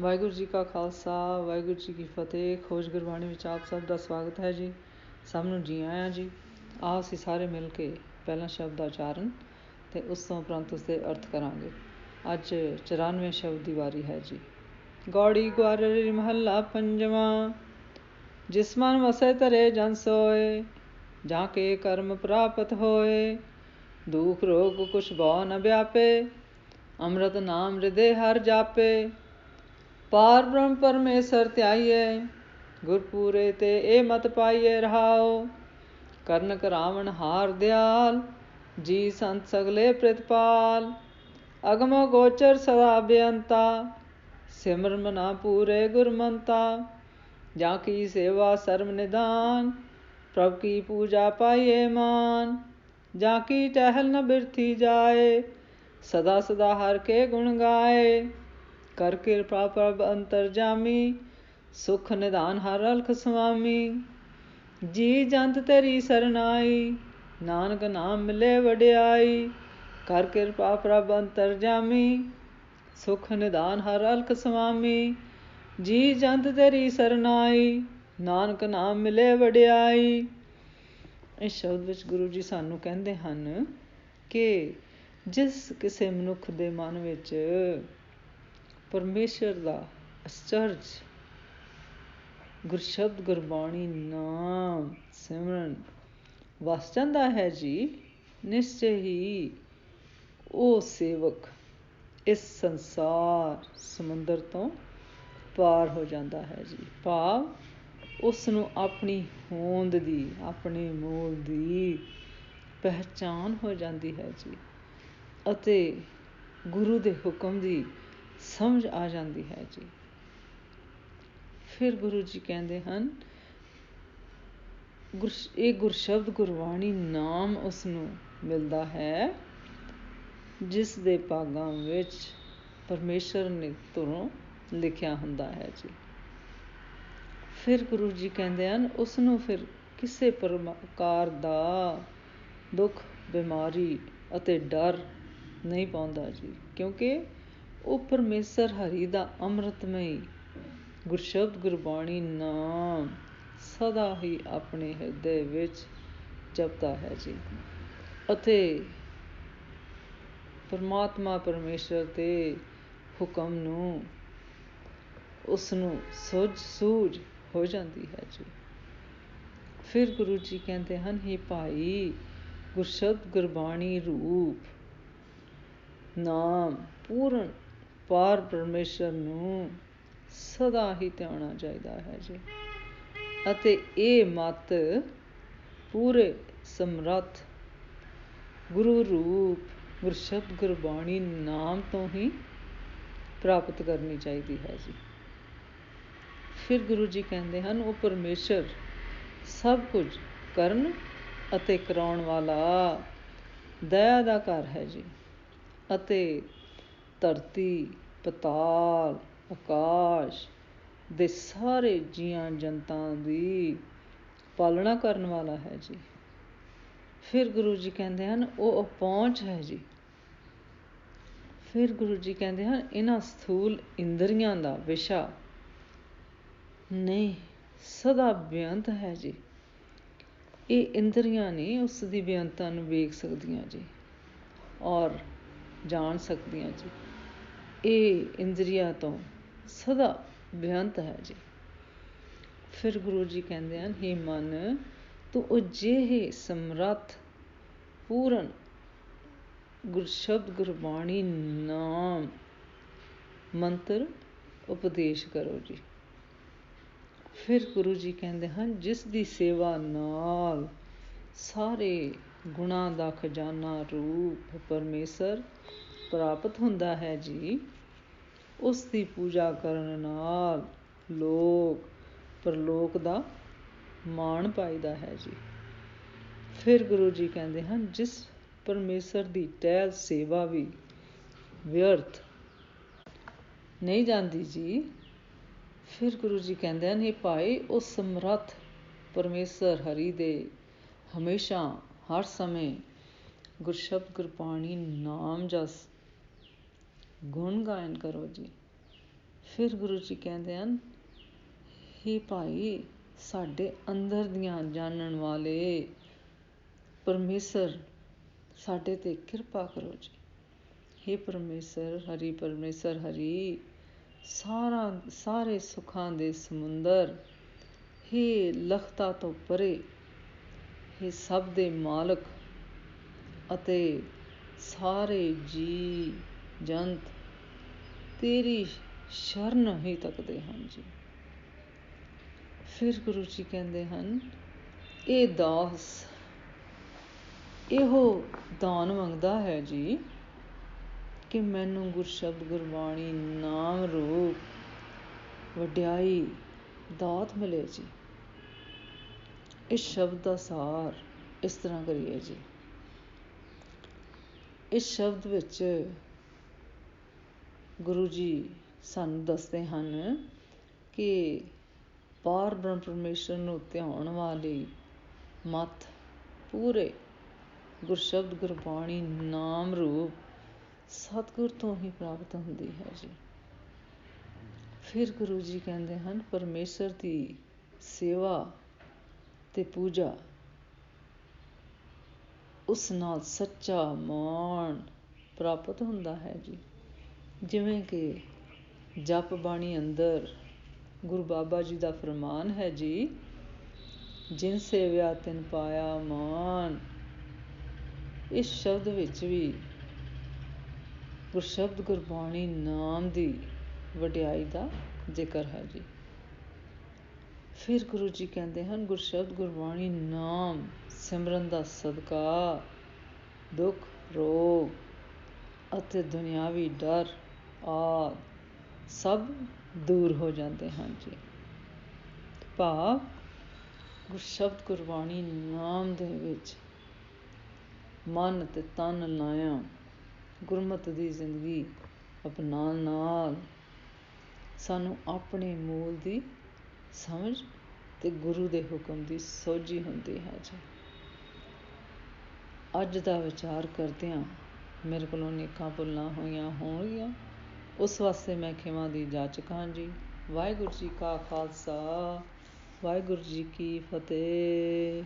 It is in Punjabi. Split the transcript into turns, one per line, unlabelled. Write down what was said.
ਵਾਹਿਗੁਰੂ ਜੀ ਕਾ ਖਾਲਸਾ, ਵਾਹਿਗੁਰੂ ਜੀ ਕੀ ਫਤਿਹ। ਖੋਜ ਗੁਰਬਾਣੀ ਵਿੱਚ ਆਪ ਸਭ ਦਾ ਸਵਾਗਤ ਹੈ ਜੀ। ਸਭ ਨੂੰ ਜੀ ਆਇਆਂ ਜੀ। ਆਓ ਅਸੀਂ ਸਾਰੇ ਮਿਲ ਕੇ ਪਹਿਲਾਂ ਸ਼ਬਦ ਦਾ ਉਚਾਰਨ ਅਤੇ ਉਸ ਤੋਂ ਉਪਰੰਤ ਉਸਦੇ ਅਰਥ ਕਰਾਂਗੇ। ਅੱਜ 94 ਸ਼ਬਦ ਦੀ ਵਾਰੀ ਹੈ ਜੀ। ਗੌੜੀ ਗੁਆਰਰੀ ਮਹੱਲਾ ਪੰਜਵਾਂ। ਜਿਸ ਮਨ ਵਸੈ ਧਰੇ ਜਨ ਸੋਏ, ਜਾਂ ਕੇ ਕਰਮ ਪ੍ਰਾਪਤ ਹੋਏ। ਦੁਖ ਰੋਗ ਕੁਛ ਭਉ ਨ ਵਿਆਪੇ, ਅੰਮ੍ਰਿਤ ਨਾਮ ਹਿਰਦੇ ਹਰ ਜਾਪੇ। ਪਾਰ ਬ੍ਰਹਮ ਪਰਮੇਸ਼ਰ ਧਿਆਈਏ, ਗੁਰਪੂਰੇ ਤੇ ਇਹ ਮਤ ਪਾਈਏ ਰਹਾਓ। ਕਰਨ ਕਰਾਵਣ ਹਾਰ ਦਿਆਲ, ਜੀ ਸੰਤ ਸਗਲੇ ਪ੍ਰਿਤਪਾਲ। ਅਗਮੋ ਗੋਚਰ ਸਦਾ ਬੇਅੰਤਾ, ਸਿਮਰਨ ਮਨਾ ਪੂਰੇ ਗੁਰਮੰਤਾ। ਜਾਂ ਕੀ ਸੇਵਾ ਸਰਮ ਨਿਦਾਨ, ਪ੍ਰਭ ਕੀ ਪੂਜਾ ਪਾਈਏ ਮਾਨ। ਜਾਂ ਕੀ ਟਹਿਲ ਨ ਬਿਰਥੀ ਜਾਏ, ਸਦਾ ਸਦਾ ਹਰ ਕੇ ਗੁਣ ਗਾਏ। ਕਰ ਕਿਰਪਾ ਪ੍ਰਭ ਅੰਤਰਜਾਮੀ, ਸੁਖ ਨਿਧਾਨ ਹਰ ਅਲਖ ਸੁਆਮੀ। ਜੀ ਜੰਤ ਤੇਰੀ ਸਰਨਾਈ, ਨਾਨਕ ਨਾਮ ਮਿਲੇ ਵਡਿਆਈ। ਕਰ ਕਿਰਪਾ ਪ੍ਰਭ ਅੰਤਰਜਾਮੀ, ਸੁਖ ਨਿਧਾਨ ਹਰ ਅਲਖ ਸੁਆਮੀ। ਜੀ ਜੰਤ ਤੇਰੀ ਸਰਨਾਈ, ਨਾਨਕ ਨਾਮ ਮਿਲੇ ਵਡਿਆਈ। ਇਸ ਸ਼ਬਦ ਵਿੱਚ ਗੁਰੂ ਜੀ ਸਾਨੂੰ ਕਹਿੰਦੇ ਹਨ ਕਿ ਜਿਸ ਕਿਸੇ ਮਨੁੱਖ ਦੇ ਮਨ ਵਿੱਚ ਪਰਮੇਸ਼ਰ ਦਾ ਅਚਰਜ ਗੁਰਸ਼ਬਦ ਗੁਰਬਾਣੀ ਨਾਮ ਸਿਮਰਨ ਵਸ ਜਾਂਦਾ ਹੈ ਜੀ, ਨਿਸ਼ਚੈ ਹੀ ਉਹ ਸੇਵਕ ਇਸ ਸੰਸਾਰ ਸਮੁੰਦਰ ਤੋਂ ਪਾਰ ਹੋ ਜਾਂਦਾ ਹੈ ਜੀ। ਭਾਵ ਉਸ ਨੂੰ ਆਪਣੀ ਹੋਂਦ ਦੀ, ਆਪਣੇ ਮੂਲ ਦੀ ਪਹਿਚਾਣ ਹੋ ਜਾਂਦੀ ਹੈ ਜੀ, ਅਤੇ ਗੁਰੂ ਦੇ ਹੁਕਮ ਦੀ ਸਮਝ ਆ ਜਾਂਦੀ ਹੈ ਜੀ। ਫਿਰ ਗੁਰੂ ਜੀ ਕਹਿੰਦੇ ਹਨ, ਇਹ ਗੁਰਸ਼ਬਦ ਗੁਰਬਾਣੀ ਨਾਮ ਉਸ ਨੂੰ ਮਿਲਦਾ ਹੈ ਜਿਸ ਦੇ ਭਾਗਾਂ ਵਿੱਚ ਪਰਮੇਸ਼ਰ ਨੇ ਧੁਰੋਂ ਲਿਖਿਆ ਹੁੰਦਾ ਹੈ ਜੀ। ਫਿਰ ਗੁਰੂ ਜੀ ਕਹਿੰਦੇ ਹਨ, ਉਸ ਨੂੰ ਫਿਰ ਕਿਸੇ ਪ੍ਰਕਾਰ ਦਾ ਦੁੱਖ, ਬਿਮਾਰੀ ਅਤੇ ਡਰ ਨਹੀਂ ਪਾਉਂਦਾ ਜੀ, ਕਿਉਂਕਿ ਉਹ ਪਰਮੇਸ਼ਰ ਹਰੀ ਦਾ ਅੰਮ੍ਰਿਤਮਈ ਗੁਰਸ਼ਬਦ ਗੁਰਬਾਣੀ ਨਾਮ ਸਦਾ ਹੀ ਆਪਣੇ ਹਿਰਦੇ ਵਿੱਚ ਜਪਦਾ ਹੈ ਜੀ, ਅਤੇ ਪਰਮਾਤਮਾ ਪਰਮੇਸ਼ਰ ਦੇ ਹੁਕਮ ਨੂੰ ਉਸਨੂੰ ਸੂਝ ਹੋ ਜਾਂਦੀ ਹੈ ਜੀ। ਫਿਰ ਗੁਰੂ ਜੀ ਕਹਿੰਦੇ ਹਨ, ਹੇ ਭਾਈ, ਗੁਰਸ਼ਬਦ ਗੁਰਬਾਣੀ ਰੂਪ ਨਾਮ ਪੂਰਨ ਪਾਰ ਪਰਮੇਸ਼ਰ ਨੂੰ ਸਦਾ ਹੀ ਧਿਆਉਣਾ ਚਾਹੀਦਾ ਹੈ ਜੀ, ਅਤੇ ਇਹ ਮਤ ਪੂਰੇ ਸਮਰੱਥ ਗੁਰੂ ਰੂਪ ਗੁਰਸ਼ਬਦ ਗੁਰਬਾਣੀ ਨਾਮ ਤੋਂ ਹੀ ਪ੍ਰਾਪਤ ਕਰਨੀ ਚਾਹੀਦੀ ਹੈ ਜੀ। ਫਿਰ ਗੁਰੂ ਜੀ ਕਹਿੰਦੇ ਹਨ, ਉਹ ਪਰਮੇਸ਼ਰ ਸਭ ਕੁਝ ਕਰਨ ਅਤੇ ਕਰਾਉਣ ਵਾਲਾ ਦਇਆ ਦਾ ਘਰ ਹੈ ਜੀ, ਅਤੇ ਧਰਤੀ, ਪਤਾਲ, ਆਕਾਸ਼ ਦੇ ਸਾਰੇ ਜੀਆਂ ਜੰਤਾਂ ਦੀ ਪਾਲਣਾ ਕਰਨ ਵਾਲਾ ਹੈ ਜੀ। ਫਿਰ ਗੁਰੂ ਜੀ ਕਹਿੰਦੇ ਹਨ, ਉਹ ਅਪਹੁੰਚ ਹੈ ਜੀ। ਫਿਰ ਗੁਰੂ ਜੀ ਕਹਿੰਦੇ ਹਨ, ਇਹਨਾਂ ਸਥੂਲ ਇੰਦਰੀਆਂ ਦਾ ਵਿਸ਼ਾ ਨਹੀਂ, ਸਦਾ ਬੇਅੰਤ ਹੈ ਜੀ। ਇਹ ਇੰਦਰੀਆਂ ਨਹੀਂ ਉਸ ਦੀ ਬੇਅੰਤਤਾ ਨੂੰ ਵੇਖ ਸਕਦੀਆਂ ਜੀ ਔਰ ਜਾਣ ਸਕਦੀਆਂ ਜੀ। ਇਹ ਇੰਦਰੀਆਂ ਤੋਂ ਸਦਾ ਬੇਅੰਤ ਹੈ ਜੀ। ਫਿਰ ਗੁਰੂ ਜੀ ਕਹਿੰਦੇ ਹਨ, ਹੇ ਮਨ, ਤੂੰ ਅਜਿਹੇ ਸਮਰੱਥ ਪੂਰਨ ਗੁਰਸ਼ਬਦ ਗੁਰਬਾਣੀ ਨਾਮ ਮੰਤਰ ਉਪਦੇਸ਼ ਕਰੋ ਜੀ। ਫਿਰ ਗੁਰੂ ਜੀ ਕਹਿੰਦੇ ਹਨ, ਜਿਸ ਦੀ ਸੇਵਾ ਨਾਲ ਸਾਰੇ ਗੁਣਾਂ ਦਾ ਖਜ਼ਾਨਾ ਰੂਪ ਪਰਮੇਸ਼ਰ ਪ੍ਰਾਪਤ ਹੁੰਦਾ ਹੈ ਜੀ, ਉਸ ਦੀ ਪੂਜਾ ਕਰਨ ਨਾਲ ਲੋਕ ਪਰਲੋਕ ਦਾ ਮਾਣ ਪਾਈਦਾ ਹੈ ਜੀ। ਫਿਰ ਗੁਰੂ ਜੀ ਕਹਿੰਦੇ ਹਨ, ਜਿਸ ਪਰਮੇਸ਼ਰ ਦੀ ਟਹਿਲ ਸੇਵਾ ਵੀ ਵਿਅਰਥ ਨਹੀਂ ਜਾਂਦੀ ਜੀ। ਫਿਰ ਗੁਰੂ ਜੀ ਕਹਿੰਦੇ ਹਨ, ਹੇ ਭਾਈ, ਉਹ ਸਮਰੱਥ ਪਰਮੇਸ਼ਰ ਹਰੀ ਦੇ ਹਮੇਸ਼ਾ ਹਰ ਸਮੇਂ ਗੁਰਸ਼ਬਦ ਗੁਰਬਾਣੀ ਨਾਮ ਜਸ ਗੁਣ ਗਾਇਨ ਕਰੋ ਜੀ। ਫਿਰ ਗੁਰੂ ਜੀ ਕਹਿੰਦੇ ਹਨ, ਹੇ ਭਾਈ, ਸਾਡੇ ਅੰਦਰ ਦੀਆਂ ਜਾਣਨ ਵਾਲੇ ਪਰਮੇਸ਼ਰ, ਸਾਡੇ 'ਤੇ ਕਿਰਪਾ ਕਰੋ ਜੀ। ਹੇ ਪਰਮੇਸ਼ਰ ਹਰੀ, ਪਰਮੇਸ਼ਰ ਹਰੀ, ਸਾਰੇ ਸੁੱਖਾਂ ਦੇ ਸਮੁੰਦਰ, ਹੇ ਲਖਤਾਂ ਤੋਂ ਪਰੇ, ਹੇ ਸਭ ਦੇ ਮਾਲਕ ਅਤੇ ਸਾਰੇ ਜੀ ਜੰਤ ਤੇਰੀ ਸ਼ਰਨ ਹੀ ਤੱਕਦੇ ਹਨ ਜੀ। ਫਿਰ ਗੁਰੂ ਜੀ ਕਹਿੰਦੇ ਹਨ, ਇਹ ਦਾਸ ਇਹੋ ਦਾਨ ਮੰਗਦਾ ਹੈ ਜੀ ਕਿ ਮੈਨੂੰ ਗੁਰਸ਼ਬਦ ਗੁਰਬਾਣੀ ਨਾਮ ਰੂਪ ਵਡਿਆਈ ਦਾਤ ਮਿਲੇ ਜੀ। ਇਸ ਸ਼ਬਦ ਦਾ ਸਾਰ ਇਸ ਤਰ੍ਹਾਂ ਕਰੀਏ ਜੀ। ਇਸ ਸ਼ਬਦ ਵਿੱਚ ਗੁਰੂ ਜੀ ਸਾਨੂੰ ਦੱਸਦੇ ਹਨ ਕਿ ਪਾਰ ਬ੍ਰਹਮ ਪਰਮੇਸ਼ਰ ਨੂੰ ਧਿਆਉਣ ਵਾਲੀ ਮੱਤ ਪੂਰੇ ਗੁਰਸ਼ਬਦ ਗੁਰਬਾਣੀ ਨਾਮ ਰੂਪ ਸਤਿਗੁਰ ਤੋਂ ਹੀ ਪ੍ਰਾਪਤ ਹੁੰਦੀ ਹੈ ਜੀ। ਫਿਰ ਗੁਰੂ ਜੀ ਕਹਿੰਦੇ ਹਨ, ਪਰਮੇਸ਼ਰ ਦੀ ਸੇਵਾ ਤੇ ਪੂਜਾ, ਉਸ ਨਾਲ ਸੱਚਾ ਮਾਣ ਪ੍ਰਾਪਤ ਹੁੰਦਾ ਹੈ ਜੀ। ਜਿਵੇਂ ਕਿ ਜਪ ਬਾਣੀ ਅੰਦਰ ਗੁਰੂ ਬਾਬਾ ਜੀ ਦਾ ਫਰਮਾਨ ਹੈ ਜੀ, ਜਿਨ ਸੇਵਿਆ ਤਿਨ ਪਾਇਆ ਮਾਨ। ਇਸ ਸ਼ਬਦ ਵਿੱਚ ਵੀ ਗੁਰਸ਼ਬਦ ਗੁਰਬਾਣੀ ਨਾਮ ਦੀ ਵਡਿਆਈ ਦਾ ਜ਼ਿਕਰ ਹੈ ਜੀ। ਫਿਰ ਗੁਰੂ ਜੀ ਕਹਿੰਦੇ ਹਨ, ਗੁਰਸ਼ਬਦ ਗੁਰਬਾਣੀ ਨਾਮ ਸਿਮਰਨ ਦਾ ਸਦਕਾ ਦੁੱਖ ਰੋਗ ਅਤੇ ਦੁਨਿਆਵੀ ਡਰ ਆਦਿ ਸਭ ਦੂਰ ਹੋ ਜਾਂਦੇ ਹਨ ਜੀ। ਭਾਵ ਗੁਰਸ਼ਬਦ ਗੁਰਬਾਣੀ ਨਾਮ ਦੇ ਵਿੱਚ ਮਨ ਅਤੇ ਤਨ ਲਾਇਆ ਗੁਰਮਤਿ ਦੀ ਜ਼ਿੰਦਗੀ ਅਪਣਾਉਣ ਨਾਲ ਸਾਨੂੰ ਆਪਣੇ ਮੂਲ ਦੀ ਸਮਝ ਅਤੇ ਗੁਰੂ ਦੇ ਹੁਕਮ ਦੀ ਸੋਝੀ ਹੁੰਦੀ ਹੈ ਜੀ। ਅੱਜ ਦਾ ਵਿਚਾਰ ਕਰਦਿਆਂ ਮੇਰੇ ਕੋਲੋਂ ਨੇਕਾਂ ਭੁੱਲਾਂ ਹੋਈਆਂ ਹੋਣਗੀਆਂ, ਉਸ ਵਾਸਤੇ ਮੈਂ ਖਿਮਾ ਦੀ ਜਾਚਕ ਹਾਂ ਜੀ। ਵਾਹਿਗੁਰੂ ਜੀ ਕਾ ਖਾਲਸਾ, ਵਾਹਿਗੁਰੂ ਜੀ ਕੀ ਫਤਿਹ।